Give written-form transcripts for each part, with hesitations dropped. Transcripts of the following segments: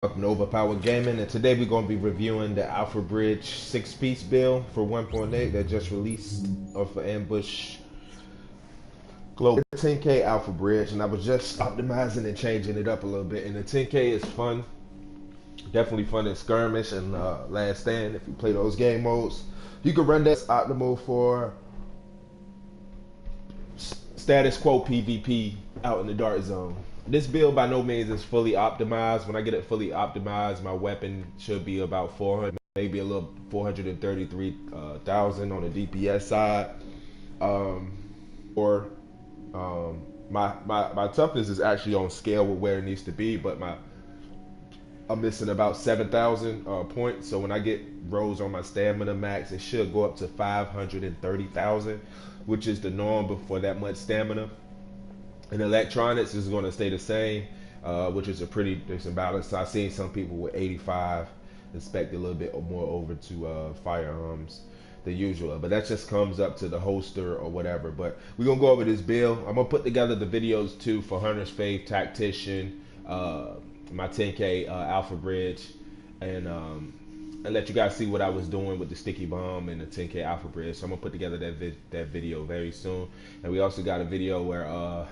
Welcome to Overpowered Gaming, and today we're going to be reviewing the Alpha Bridge 6-piece build for 1.8 that just released off of Ambush Global. 10K Alpha Bridge, and I was just optimizing and changing it up a little bit. And the 10K is fun, definitely fun in skirmish and last stand if you play those game modes. You can run that optimal for status quo PvP out in the dark zone. This build by no means is fully optimized. When I get it fully optimized, my weapon should be about 400, maybe a little 433,000 on the DPS side. Or my toughness is actually on scale with where it needs to be, but I'm missing about 7,000 points. So when I get rolls on my stamina max, it should go up to 530,000, which is the norm before that much stamina. And electronics is going to stay the same, which is a pretty decent balance. So I've seen some people with 85 expect a little bit more over to firearms than usual, but that just comes up to the holster or whatever. But we're gonna go over this build. I'm gonna put together the videos too for Hunter's Faith, Tactician, my 10K Alpha Bridge, and let you guys see what I was doing with the sticky bomb and the 10K Alpha Bridge. So I'm gonna put together that video very soon. And we also got a video where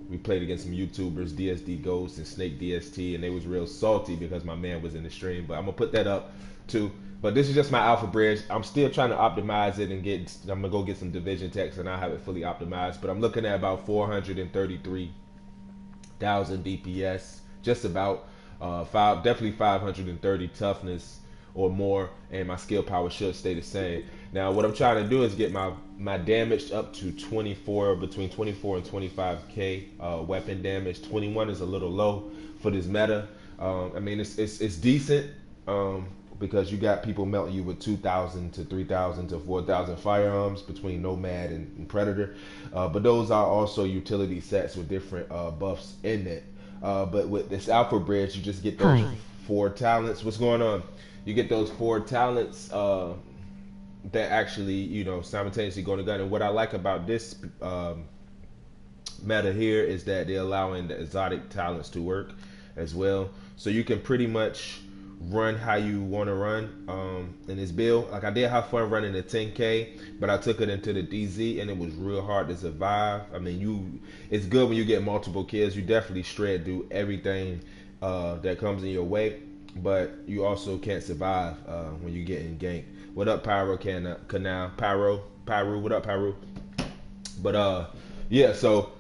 we played against some YouTubers, DSD Ghost and Snake DST, and they was real salty because my man was in the stream. But I'm gonna put that up too. But this is just my Alpha Bridge. I'm still trying to optimize it and I'm gonna go get some division text and I'll have it fully optimized. But I'm looking at about 433,000 DPS, just about definitely 530 toughness or more, and my skill power should stay the same. Now what I'm trying to do is get my damage up to 24, between 24 and 25k weapon damage. 21 is a little low for this meta. I mean it's decent because you got people melting you with 2,000 to 3,000 to 4,000 firearms between Nomad and Predator, but those are also utility sets with different buffs in it. But with this Alpha Bridge, you just get those four talents. What's going on? You get those four talents that actually, simultaneously go to gun. And what I like about this meta here is that they're allowing the exotic talents to work as well. So you can pretty much run how you want to run in this build. Like I did have fun running the 10K, but I took it into the DZ and it was real hard to survive. I mean, it's good when you get multiple kills. You definitely shred through everything that comes in your way, but you also can't survive when you get in gank. What up, Pyro Canal? Pyro, what up, Pyro? But yeah, so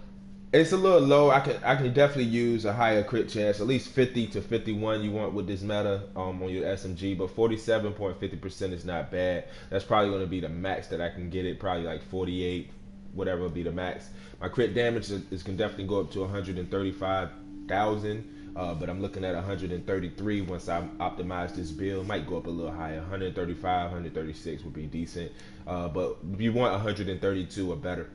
it's a little low. I can definitely use a higher crit chance, at least 50 to 51 you want with this meta on your SMG, but 47.50% is not bad. That's probably going to be the max that I can get it, probably like 48, whatever will be the max. My crit damage can definitely go up to 135,000. But I'm looking at 133 once I optimize this build. Might go up a little higher. 135, 136 would be decent. But if you want 132 or better.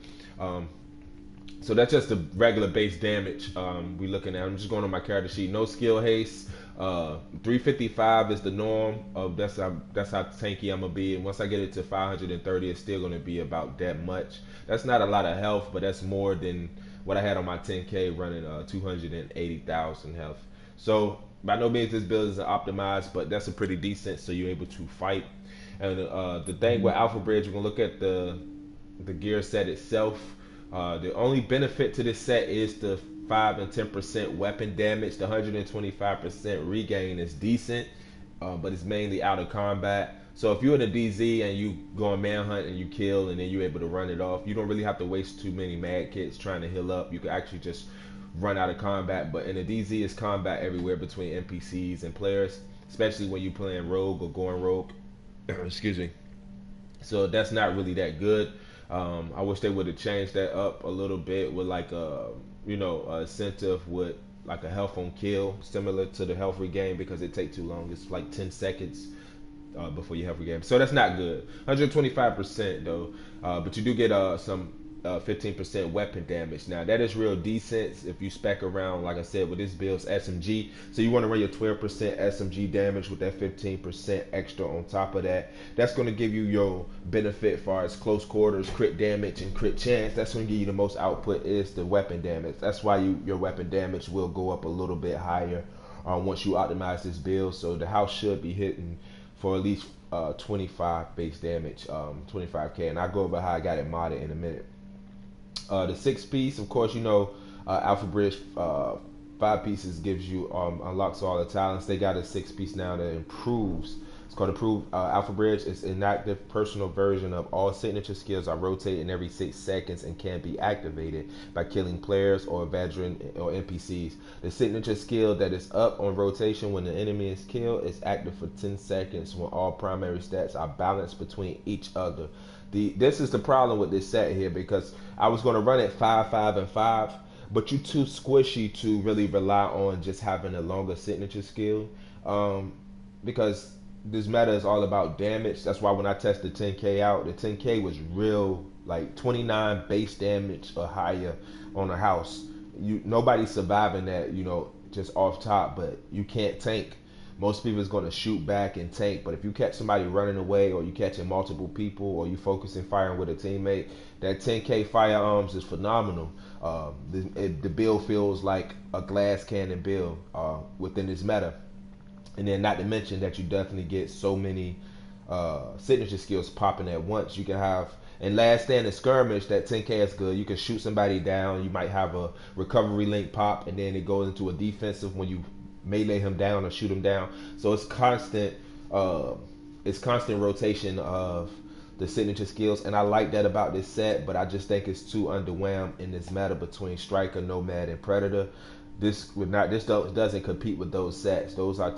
So that's just the regular base damage we looking at. I'm just going on my character sheet. No skill haste. 355 is the norm. That's how tanky I'm gonna be. And once I get it to 530, it's still gonna be about that much. That's not a lot of health, but that's more than what I had on my 10K running 280,000 health. So by no means this build is optimized, but that's a pretty decent. So you're able to fight. And the thing with Alpha Bridge, we're gonna look at the gear set itself. The only benefit to this set is the 5 and 10% weapon damage. The 125% regain is decent, but it's mainly out of combat. So if you're in a DZ and you go on manhunt and you kill and then you're able to run it off, you don't really have to waste too many mag kits trying to heal up. You can actually just run out of combat. But in a DZ, it's combat everywhere between NPCs and players, especially when you're playing rogue or going rogue. Excuse me. So that's not really that good. I wish they would have changed that up a little bit with like a incentive with like a health on kill similar to the health regain, because it takes too long. It's like 10 seconds before you health regain. So that's not good. 125% though, but you do get some 15% weapon damage. Now that is real decent if you spec around, like I said, with this build's SMG. So you want to run your 12% SMG damage with that 15% extra on top of that. That's going to give you your benefit as far as close quarters, crit damage, and crit chance. That's going to give you the most output is the weapon damage. That's why your weapon damage will go up a little bit higher once you optimize this build. So the house should be hitting for at least 25 base damage, 25k, and I'll go over how I got it modded in a minute. The 6 piece, of course, Alpha Bridge 5 pieces gives you unlocks all the talents. They got a 6 piece now that improves. It's called Improved Alpha Bridge. It's an active personal version of all signature skills are rotating every 6 seconds and can be activated by killing players or veteran or NPCs. The signature skill that is up on rotation when the enemy is killed is active for 10 seconds when all primary stats are balanced between each other. This is the problem with this set here, because I was going to run it 5, 5, and 5, but you're too squishy to really rely on just having a longer signature skill, because this meta is all about damage. That's why when I tested 10k out, the 10k was real, like 29 base damage or higher on a house. Nobody's surviving that, just off top, but you can't tank. Most people is going to shoot back and tank, but if you catch somebody running away, or you catching multiple people, or you focusing firing with a teammate, that 10k firearms is phenomenal. The build feels like a glass cannon build within this meta. And then not to mention that you definitely get so many signature skills popping at once. You can have, in Last Stand and Skirmish, that 10k is good. You can shoot somebody down. You might have a recovery link pop, and then it goes into a defensive when you melee him down or shoot him down. So it's constant rotation of the signature skills, and I like that about this set, but I just think it's too underwhelmed in this meta between Striker, Nomad, and Predator. This doesn't compete with those sets. Those are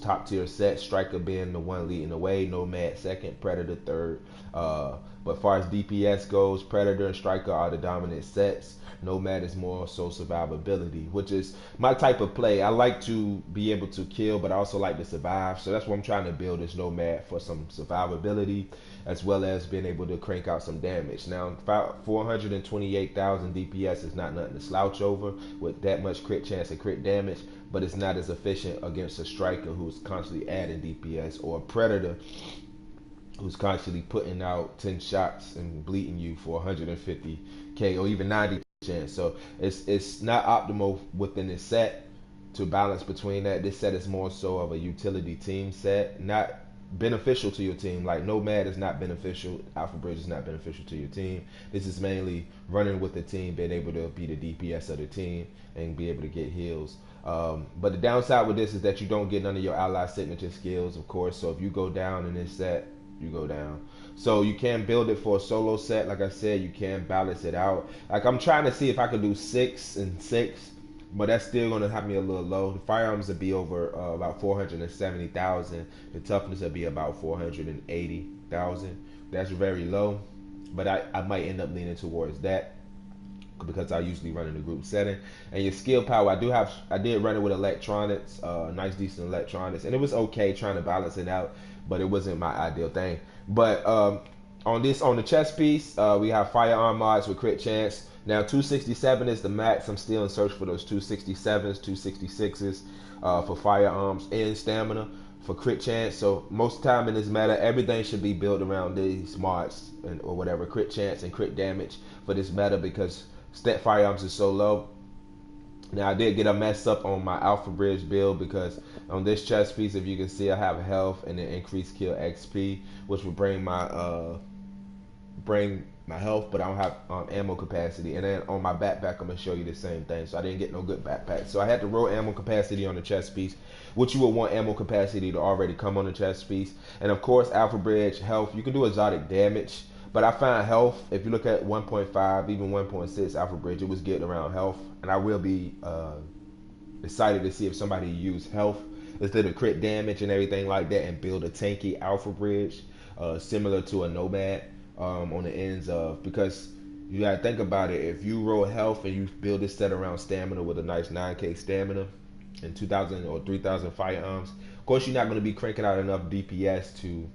top tier sets. Striker being the one leading the way, Nomad second, Predator third. But as far as DPS goes, Predator and Striker are the dominant sets. Nomad is more so survivability, which is my type of play. I like to be able to kill, but I also like to survive. So that's what I'm trying to build, is Nomad for some survivability, as well as being able to crank out some damage. Now, 428,000 DPS is not nothing to slouch over with that much crit chance and crit damage, but it's not as efficient against a Striker who's constantly adding DPS, or a Predator who's constantly putting out 10 shots and bleeding you for 150k or even 90 chance. So it's not optimal within this set to balance between that. This set is more so of a utility team set, not beneficial to your team. Like Nomad is not beneficial, Alpha Bridge is not beneficial to your team. This is mainly running with the team, being able to be the DPS of the team and be able to get heals. But the downside with this is that you don't get none of your ally signature skills, of course. So if you go down in this set, you go down. So you can build it for a solo set. Like I said, you can balance it out. Like I'm trying to see if I could do 6 and 6, but that's still gonna have me a little low. The firearms would be over about 470,000. The toughness would be about 480,000. That's very low, but I might end up leaning towards that because I usually run in the group setting. And your skill power, I did run it with electronics, nice decent electronics, and it was okay trying to balance it out, but it wasn't my ideal thing. But on the chest piece, we have firearm mods with crit chance. Now 267 is the max. I'm still in search for those 267s, 266s for firearms and stamina for crit chance. So most time in this meta, everything should be built around these mods or whatever, crit chance and crit damage for this meta, because stat firearms is so low. Now I did get a mess up on my Alpha Bridge build, because on this chest piece, if you can see, I have health and then increased kill XP, which will bring my health, but I don't have ammo capacity. And then on my backpack, I'm gonna show you the same thing. So I didn't get no good backpack. So I had to roll ammo capacity on the chest piece, which you would want ammo capacity to already come on the chest piece. And of course, Alpha Bridge health, you can do exotic damage. But I find health, if you look at 1.5, even 1.6 Alpha Bridge, it was getting around health. And I will be excited to see if somebody use health instead of crit damage and everything like that, and build a tanky Alpha Bridge similar to a Nomad on the ends of, because you gotta think about it. If you roll health and you build this set around stamina with a nice 9k stamina and 2,000 or 3,000 firearms, of course you're not going to be cranking out enough DPS to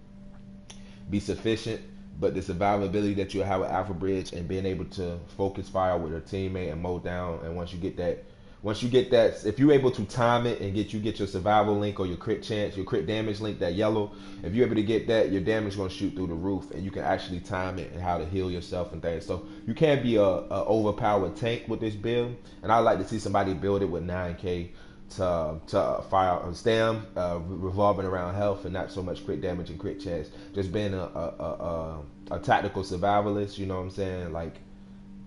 be sufficient. But the survivability that you have with Alpha Bridge and being able to focus fire with a teammate and mow down, and once you get that, if you're able to time it and get your survival link or your crit chance, your crit damage link, that yellow, if you're able to get that, your damage is going to shoot through the roof, and you can actually time it and how to heal yourself and things. So you can't be a overpowered tank with this build, and I like to see somebody build it with 9k to fire stam revolving around health and not so much crit damage and crit chance. Just being a tactical survivalist, you know what I'm saying? Like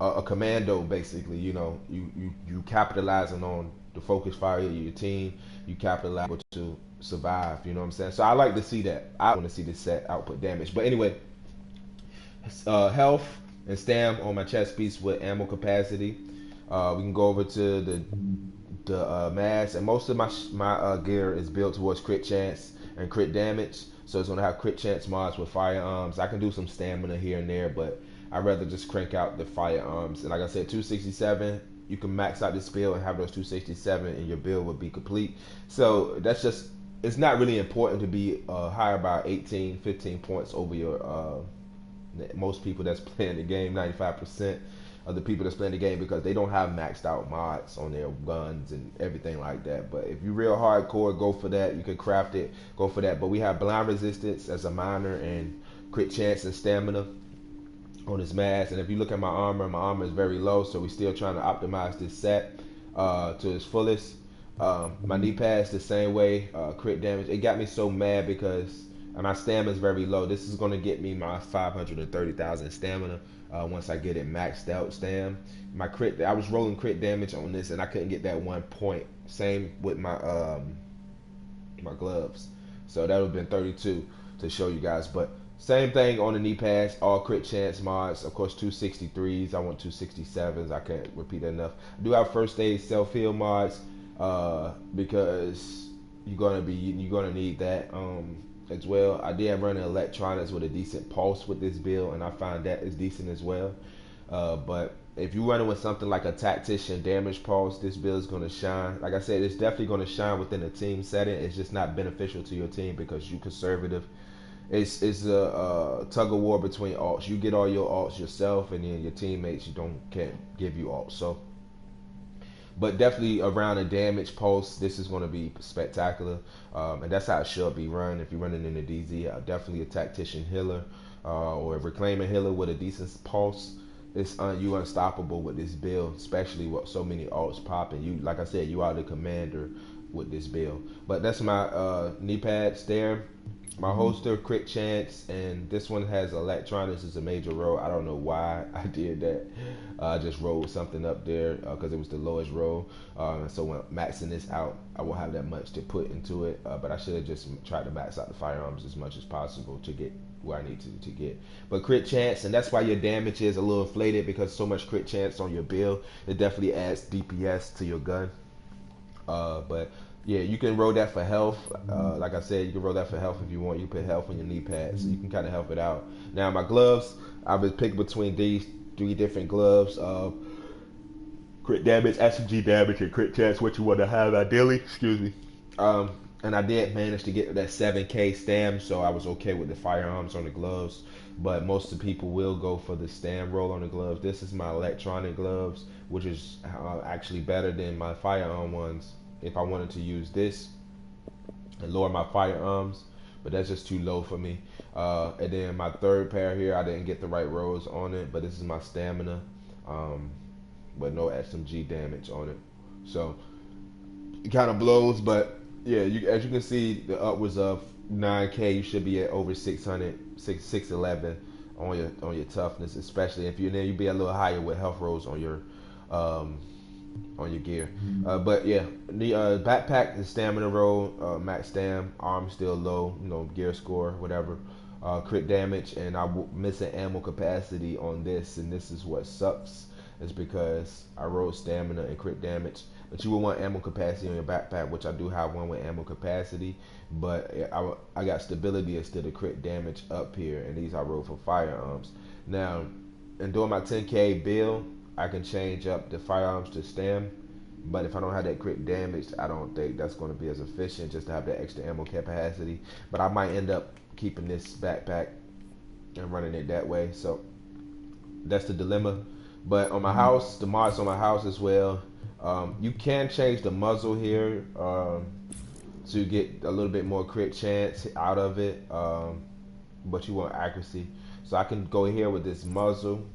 a commando, basically. You know, you capitalizing on the focus fire of your team. You capitalize to survive. You know what I'm saying? So I like to see that. I want to see this set output damage. But anyway, health and stam on my chest piece with ammo capacity. We can go over to the mass, and most of my gear is built towards crit chance and crit damage. So it's gonna have crit chance mods with firearms. I can do some stamina here and there, but I'd rather just crank out the firearms. And like I said, 267. You can max out this build and have those 267, and your build would be complete. So that's just. It's not really important to be higher by 18, 15 points over your most people that's playing the game, 95% of the people that's playing the game, because they don't have maxed out mods on their guns and everything like that. But if you're real hardcore, go for that. You can craft it, go for that. But we have blind resistance as a minor and crit chance and stamina on this mask. And if you look at my armor is very low, so we're still trying to optimize this set to its fullest. My knee pads the same way, crit damage. It got me so mad because my stamina is very low. This is going to get me my 530,000 stamina once I get it maxed out. My crit, I was rolling crit damage on this and I couldn't get that 1 point. Same with my my gloves. So that would have been 32 to show you guys. But same thing on the knee pads, all crit chance mods. Of course, 263s. I want 267s. I can't repeat that enough. I do have first aid self heal mods because you're gonna need that as well. I did run electronics with a decent pulse with this build, and I find that is decent as well. But if you're running with something like a tactician damage pulse, this build is gonna shine. Like I said, it's definitely gonna shine within a team setting. It's just not beneficial to your team because you're conservative. It's a tug of war between alts. You get all your alts yourself, and then your teammates can't give you alts. So. But definitely around a damage pulse, this is going to be spectacular, and that's how it should be run. If you're running in the DZ, definitely a tactician healer or a reclaiming healer with a decent pulse. It's you unstoppable with this build, especially with so many alts popping. You, like I said, you are the commander with this build. But that's my knee pads there. My holster, crit chance, and this one has electronics as a major roll. I don't know why I did that. I just rolled something up there because it was the lowest roll. So when maxing this out, I won't have that much to put into it. But I should have just tried to max out the firearms as much as possible to get where I need to get. But crit chance, and that's why your damage is a little inflated because so much crit chance on your build. It definitely adds DPS to your gun. But yeah, you can roll that for health. Like I said, you can roll that for health if you want. You put health on your knee pads, so you can kind of help it out. Now my gloves, I've been picking between these 3 different gloves. Crit damage, SMG damage, and crit chance. What you want to have ideally? Excuse me. And I did manage to get that 7K stam, so I was okay with the firearms on the gloves. But most of the people will go for the stam roll on the gloves. This is my electronic gloves, which is actually better than my firearm ones. If I wanted to use this and lower my firearms, but that's just too low for me. And then my third pair here, I didn't get the right rolls on it, but this is my stamina, but no SMG damage on it. So it kind of blows, but yeah, as you can see, the upwards of 9K, you should be at over 600, 611 on your toughness, especially if you be a little higher with health rolls on your gear. But yeah, the backpack, the stamina roll, max stam, arm still low, gear score, whatever. Crit damage, and I'm missing ammo capacity on this, and this is what sucks. Is because I rolled stamina and crit damage, but you will want ammo capacity on your backpack, which I do have one with ammo capacity, but I got stability instead of crit damage up here, and these I rolled for firearms. Now, in doing my 10K build, I can change up the firearms to stam, but if I don't have that crit damage, I don't think that's going to be as efficient just to have that extra ammo capacity. But I might end up keeping this backpack and running it that way. So that's the dilemma. But on my house, the mods on my house as well, you can change the muzzle here to get a little bit more crit chance out of it, but you want accuracy. So I can go here with this muzzle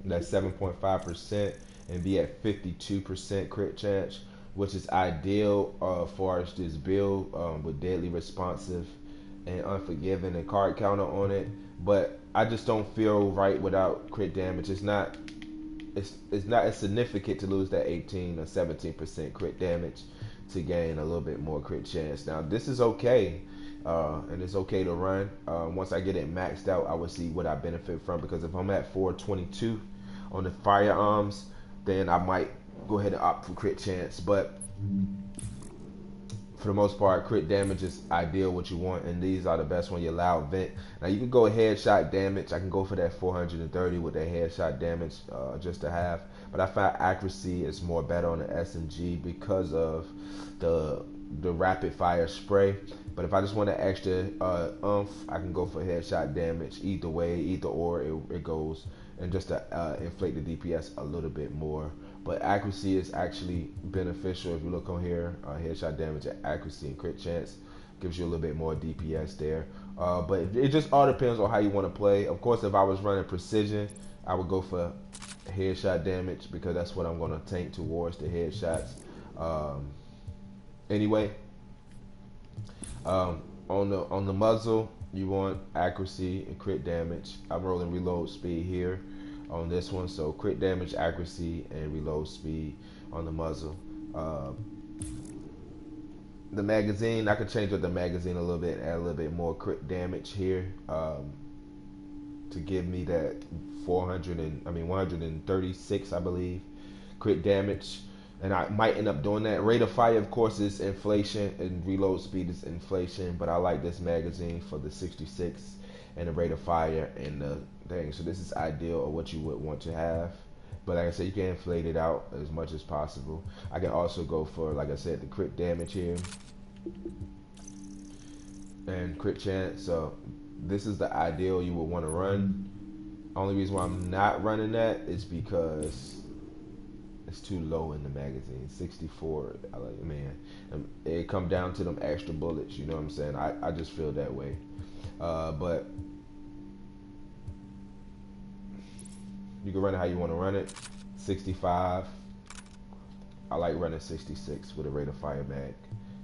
that's 7.5% and be at 52% crit chance. which is ideal for as this build with deadly responsive and unforgiving and card counter on it. But I just don't feel right without crit damage. It's not as significant to lose that 18 or 17% crit damage to gain a little bit more crit chance. Now this is okay, and it's okay to run. Once I get it maxed out, I will see what I benefit from, because if I'm at 422 on the firearms, then I might go ahead and opt for crit chance. But for the most part, crit damage is ideal what you want, and these are the best when you allow vent. Now you can go headshot damage. I can go for that 430 with that headshot damage just to have, but I find accuracy is more better on the SMG because of the rapid fire spray. But if I just want an extra I can go for headshot damage. Either way, either or, it goes, and just to inflate the DPS a little bit more. But accuracy is actually beneficial. If you look on here, headshot damage, accuracy, and crit chance gives you a little bit more DPS there. But it just all depends on how you want to play. Of course, if I was running precision, I would go for headshot damage, because that's what I'm going to tank towards, the headshots. Anyway, on the muzzle, you want accuracy and crit damage. I'm rolling reload speed here on this one, so crit damage, accuracy, and reload speed on the muzzle. The magazine, I could change up the magazine a little bit, add a little bit more crit damage here to give me that 136, I believe, crit damage. And I might end up doing that. Rate of fire, of course, is inflation, and reload speed is inflation, but I like this magazine for the 66 and the rate of fire and the thing. So this is ideal of what you would want to have. But like I said, you can inflate it out as much as possible. I can also go for, like I said, the crit damage here and crit chance. So this is the ideal you would want to run. Only reason why I'm not running that is because it's too low in the magazine. 64, man, it come down to them extra bullets, you know what I'm saying? I just feel that way. But you can run it how you want to run it. 65, I like running 66 with a rate of fire mag.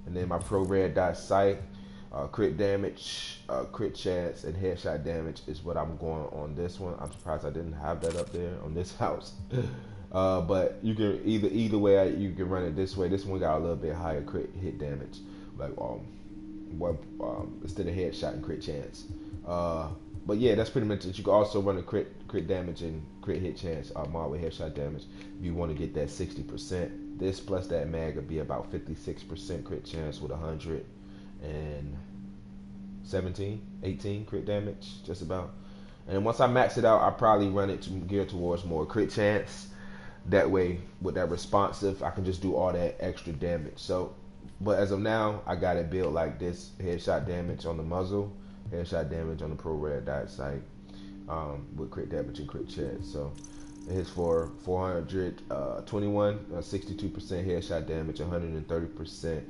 And then my pro red dot sight, crit damage, crit chance, and headshot damage is what I'm going on this one. I'm surprised I didn't have that up there on this house. But you can either way, you can run it this way. This one got a little bit higher crit hit damage, like instead of headshot and crit chance. But yeah, that's pretty much it. You can also run a crit damage and crit hit chance mod with headshot damage if you want to get that 60%. This plus that mag would be about 56% crit chance with 118 crit damage, just about. And once I max it out, I probably run it to gear towards more crit chance. That way, with that responsive, I can just do all that extra damage. So, but as of now, I got it built like this: headshot damage on the muzzle, headshot damage on the pro red dot sight, with crit damage and crit chance. So it hits for 421, 62% headshot damage, 130%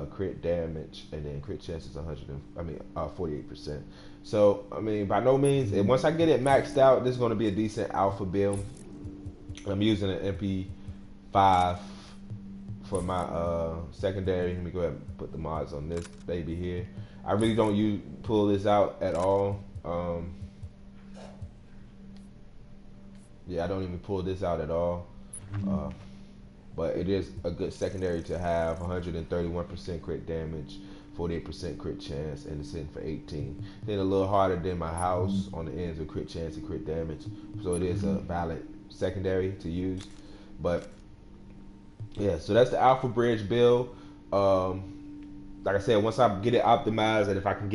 crit damage, and then crit chance is 48%. So I mean, by no means, and once I get it maxed out, this is going to be a decent alpha build. I'm using an MP5 for my secondary. Let me go ahead and put the mods on this baby here. I really don't pull this out at all. Yeah, I don't even pull this out at all. But it is a good secondary to have. 131% crit damage, 48% crit chance, and it's hitting for 18. Hitting a little harder than my house on the ends of crit chance and crit damage. So it is a valid secondary to use. But yeah, so that's the Alpha Bridge build. Like I said, once I get it optimized, and if I can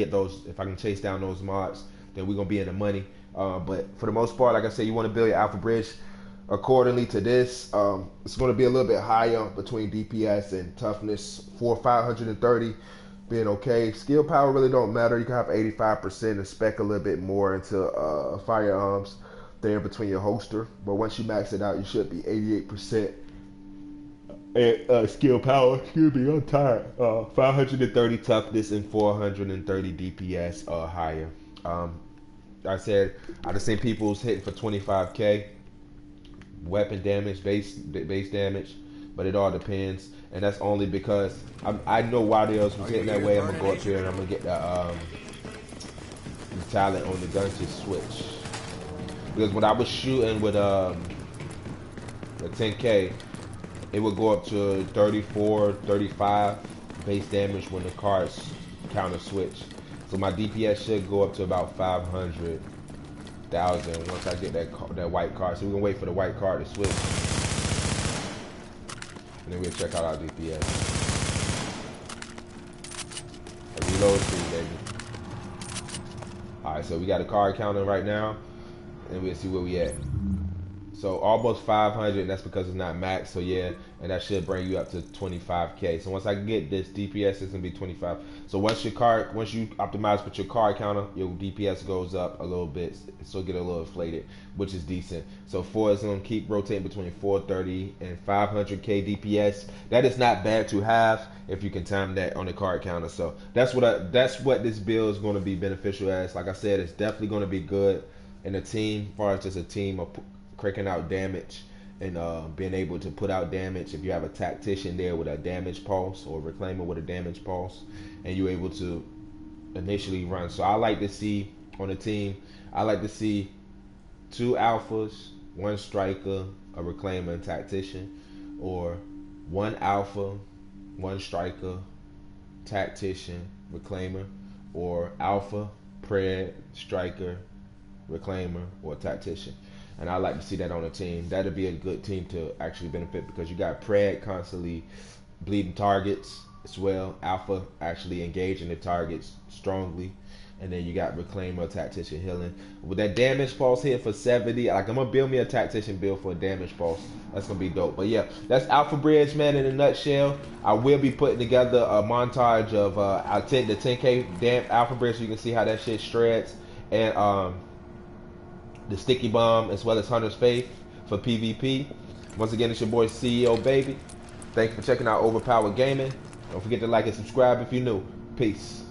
chase down those mods, then we're gonna be in the money. But for the most part, like I said, you want to build your Alpha Bridge accordingly to this. It's going to be a little bit higher between DPS and toughness. 530 being okay. Skill power really don't matter. You can have 85% and spec a little bit more into firearms there between your holster. But once you max it out, you should be 88% skill power. Excuse me, I'm tired. 530 toughness and 430 DPS higher. I said I've seen people's hitting for 25k weapon damage, base damage, but it all depends. And that's only because I know why the others was hitting that way. I'm gonna go up here and I'm gonna get the talent on the gun to switch. Because when I was shooting with the 10K, it would go up to 34, 35 base damage when the cards counter switch. So my DPS should go up to about 500,000 once I get that white card. So we're gonna wait for the white card to switch, and then we'll check out our DPS. Reload speed, baby. All right, so we got a card counter right now, and we'll see where we at. So almost 500, that's because it's not max. So yeah, and that should bring you up to 25K. So once I get this DPS, it's gonna be 25. So once you optimize with your card counter, your DPS goes up a little bit. So get a little inflated, which is decent. So 4 is gonna keep rotating between 430 and 500K DPS. That is not bad to have if you can time that on the card counter. So that's what this build is gonna be beneficial as. Like I said, it's definitely gonna be good in a team, as far as just a team of cranking out damage and being able to put out damage. If you have a tactician there with a damage pulse or a reclaimer with a damage pulse, and you're able to initially run. So I like to see on a team, I like to see 2 alphas, 1 striker, a reclaimer, and tactician, or 1 alpha, 1 striker, tactician, reclaimer, or alpha, pred, striker, reclaimer, or tactician. And I like to see that on a team. That'd be a good team to actually benefit, because you got Pred constantly bleeding targets as well, Alpha actually engaging the targets strongly, and then you got Reclaimer, Tactician healing. With that damage pulse here for 70, like I'm gonna build me a Tactician build for a damage pulse. That's gonna be dope. But yeah, that's Alpha Bridge, man, in a nutshell. I will be putting together a montage of the 10K damn Alpha Bridge, so you can see how that shit shreds, and the Sticky Bomb, as well as Hunter's Faith for PvP. Once again, it's your boy CEO Baby. Thank you for checking out Overpowered Gaming. Don't forget to like and subscribe if you're new. Peace.